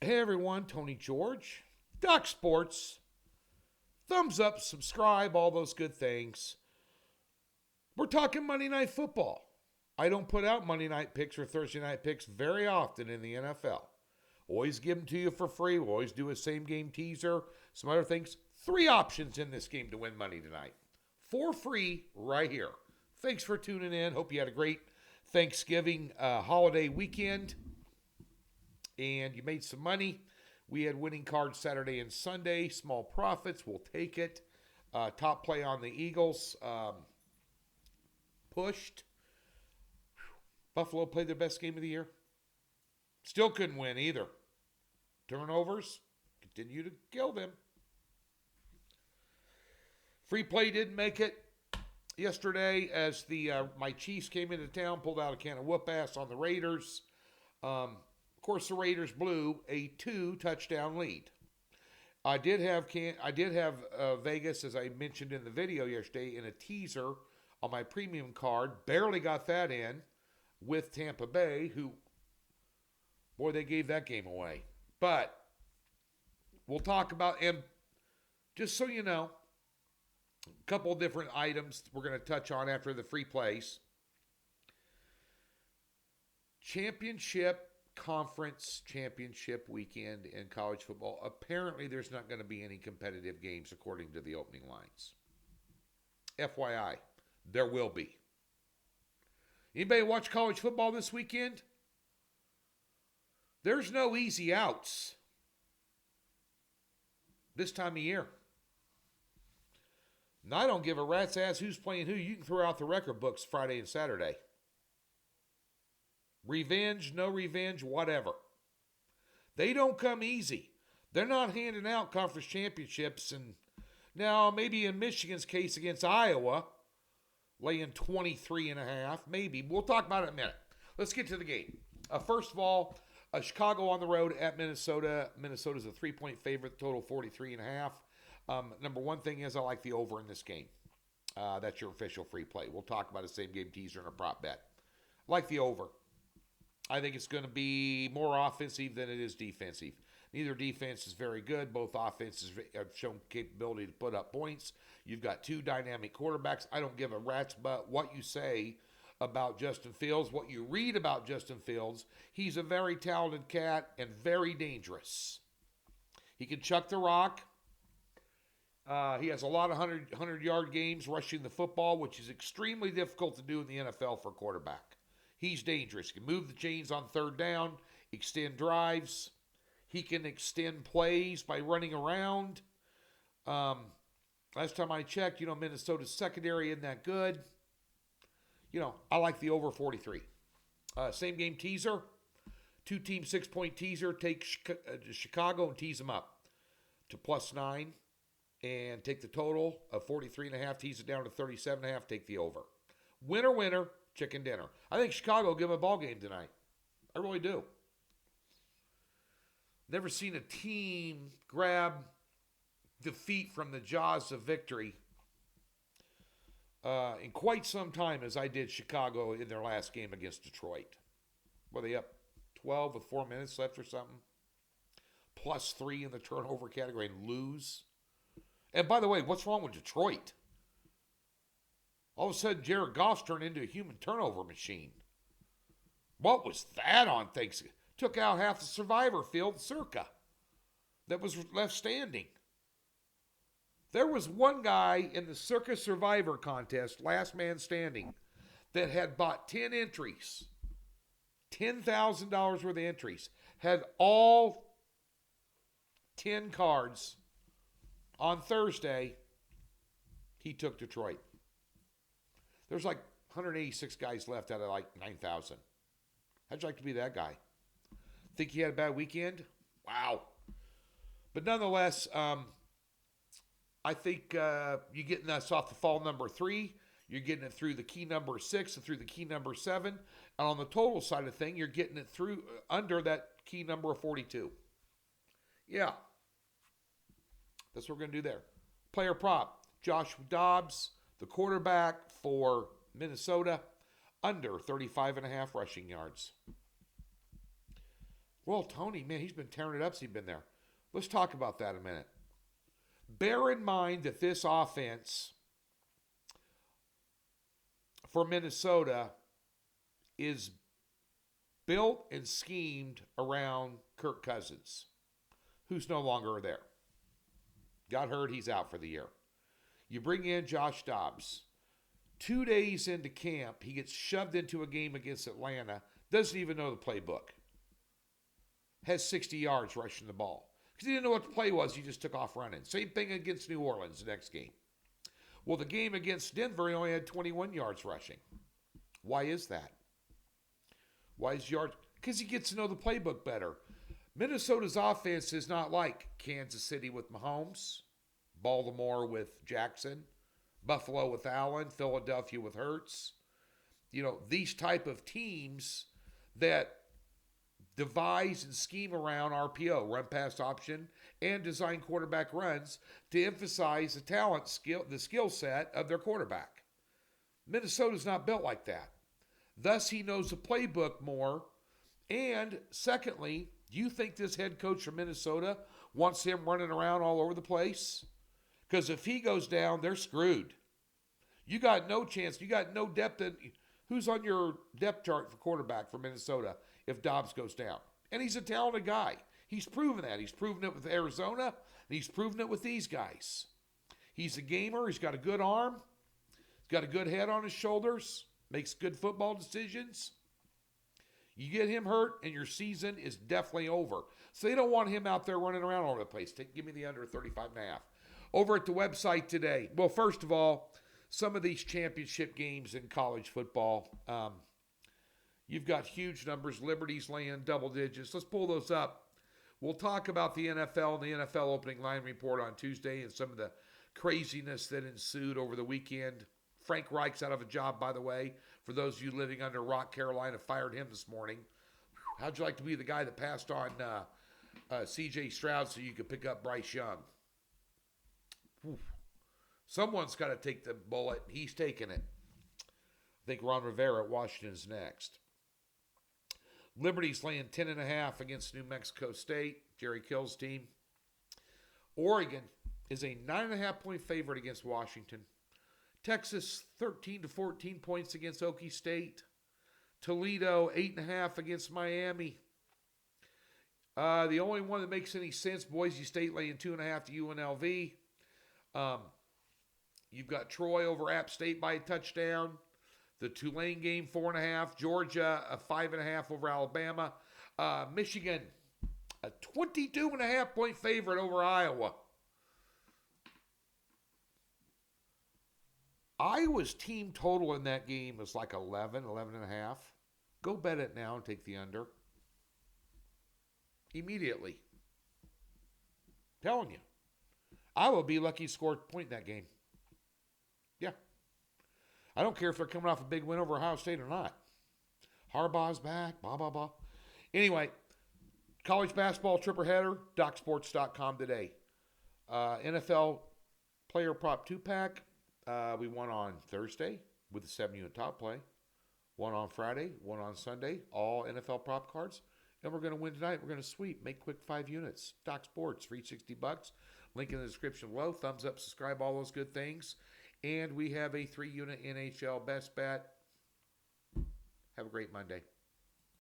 Hey everyone, Tony George, Doc Sports. Thumbs up, subscribe, all those good things. We're talking Monday Night Football. I don't put out Monday night picks or Thursday night picks very often in the NFL. Always give them to you for free. We'll always do a same game teaser, some other things. 3 options in this game to win money tonight. For free right here. Thanks for tuning in. Hope you had a great Thanksgiving holiday weekend and you made some money. We had winning cards Saturday and Sunday. Small profits. We'll take it. Top play on the Eagles. Pushed. Buffalo played their best game of the year. Still couldn't win either. Turnovers continue to kill them. Free play didn't make it yesterday as my Chiefs came into town, pulled out a can of whoop ass on the Raiders. Of course, the Raiders blew a 2-touchdown lead. I did have Vegas, as I mentioned in the video yesterday, in a teaser on my premium card. Barely got that in with Tampa Bay, who, boy, they gave that game away. But we'll talk about, and just so you know, a couple of different items we're going to touch on after the free plays. Conference championship weekend in college football. Apparently, there's not going to be any competitive games according to the opening lines. FYI, there will be. Anybody watch college football this weekend? There's no easy outs this time of year. And I don't give a rat's ass who's playing who. You can throw out the record books Friday and Saturday. Revenge, no revenge, whatever. They don't come easy. They're not handing out conference championships. And now, maybe in Michigan's case against Iowa, laying 23.5, maybe. We'll talk about it in a minute. Let's get to the game. First of all, Chicago on the road at Minnesota. Minnesota's a 3-point favorite, total 43.5. Number one thing is I like the over in this game. That's your official free play. We'll talk about a same game teaser and a prop bet. I like the over. I think it's going to be more offensive than it is defensive. Neither defense is very good. Both offenses have shown capability to put up points. You've got 2 dynamic quarterbacks. I don't give a rat's butt what you say about Justin Fields, what you read about Justin Fields. He's a very talented cat and very dangerous. He can chuck the rock. He has a lot of 100-yard games rushing the football, which is extremely difficult to do in the NFL for a quarterback. He's dangerous. He can move the chains on third down, extend drives. He can extend plays by running around. Last time I checked, Minnesota's secondary isn't that good. I like the over 43. Same game teaser. 2-team 6-point teaser. Take Chicago and tease them up to +9. And take the total of 43.5, tease it down to 37.5, take the over. Winner, chicken dinner. I think Chicago will give them a ball game tonight. I really do. Never seen a team grab defeat from the jaws of victory in quite some time as I did Chicago in their last game against Detroit. Were they up 12 with 4 minutes left or something? +3 in the turnover category and lose? And by the way, what's wrong with Detroit? All of a sudden, Jared Goff's turned into a human turnover machine. What was that on Thanksgiving? Took out half the survivor field circa that was left standing. There was one guy in the circa survivor contest, last man standing, that had bought 10 entries, $10,000 worth of entries, had all 10 cards. On Thursday, he took Detroit. There's like 186 guys left out of like 9,000. How'd you like to be that guy? Think he had a bad weekend? Wow. But nonetheless, I think you're getting us off the fall number 3. You're getting it through the key number 6 and through the key number 7. And on the total side of thing, you're getting it through under that key number of 42. Yeah. That's what we're going to do there. Player prop, Josh Dobbs, the quarterback for Minnesota, under 35.5 rushing yards. Well, Tony, man, he's been tearing it up since he's been there. Let's talk about that a minute. Bear in mind that this offense for Minnesota is built and schemed around Kirk Cousins, who's no longer there. Got hurt, he's out for the year. You bring in Josh Dobbs. 2 days into camp, he gets shoved into a game against Atlanta, doesn't even know the playbook. Has 60 yards rushing the ball. Because he didn't know what the play was, he just took off running. Same thing against New Orleans the next game. Well, the game against Denver, he only had 21 yards rushing. Why is that? Why is yards? Because he gets to know the playbook better. Minnesota's offense is not like Kansas City with Mahomes, Baltimore with Jackson, Buffalo with Allen, Philadelphia with Hurts. You know, these type of teams that devise and scheme around RPO, run pass option, and design quarterback runs to emphasize the skill set of their quarterback. Minnesota's not built like that. Thus, he knows the playbook more. And secondly, do you think this head coach from Minnesota wants him running around all over the place? Because if he goes down, they're screwed. You got no chance. You got no depth. Who's on your depth chart for quarterback for Minnesota if Dobbs goes down? And he's a talented guy. He's proven that. He's proven it with Arizona, and he's proven it with these guys. He's a gamer. He's got a good arm. He's got a good head on his shoulders. Makes good football decisions. You get him hurt, and your season is definitely over. So they don't want him out there running around all over the place. Give me the under 35.5. Over at the website today. Well, first of all, some of these championship games in college football, you've got huge numbers. Liberty's laying double digits. Let's pull those up. We'll talk about the NFL and the NFL opening line report on Tuesday and some of the craziness that ensued over the weekend. Frank Reich's out of a job, by the way. For those of you living under Rock, Carolina, fired him this morning. How'd you like to be the guy that passed on C.J. Stroud so you could pick up Bryce Young? Whew. Someone's got to take the bullet. He's taking it. I think Ron Rivera at Washington's next. Liberty's laying 10.5 against New Mexico State, Jerry Kill's team. Oregon is a 9.5-point favorite against Washington. Texas, 13 to 14 points against Okie State. Toledo, 8.5 against Miami. The only one that makes any sense, Boise State laying 2.5 to UNLV. You've got Troy over App State by a touchdown. The Tulane game, 4.5. Georgia, a 5.5 over Alabama. Michigan, a 22.5-point favorite over Iowa. Iowa's team total in that game is like 11.5. Go bet it now and take the under. Immediately. Telling you. Iowa will be lucky to score a point in that game. Yeah. I don't care if they're coming off a big win over Ohio State or not. Harbaugh's back, blah, blah, blah. Anyway, college basketball triple header, DocSports.com today. NFL player prop 2-pack. We won on Thursday with the 7-unit top play. One on Friday, one on Sunday. All NFL prop cards. And we're going to win tonight. We're going to sweep. Make quick 5 units. Doc Sports, free $60. Link in the description below. Thumbs up, subscribe, all those good things. And we have a 3-unit NHL best bet. Have a great Monday.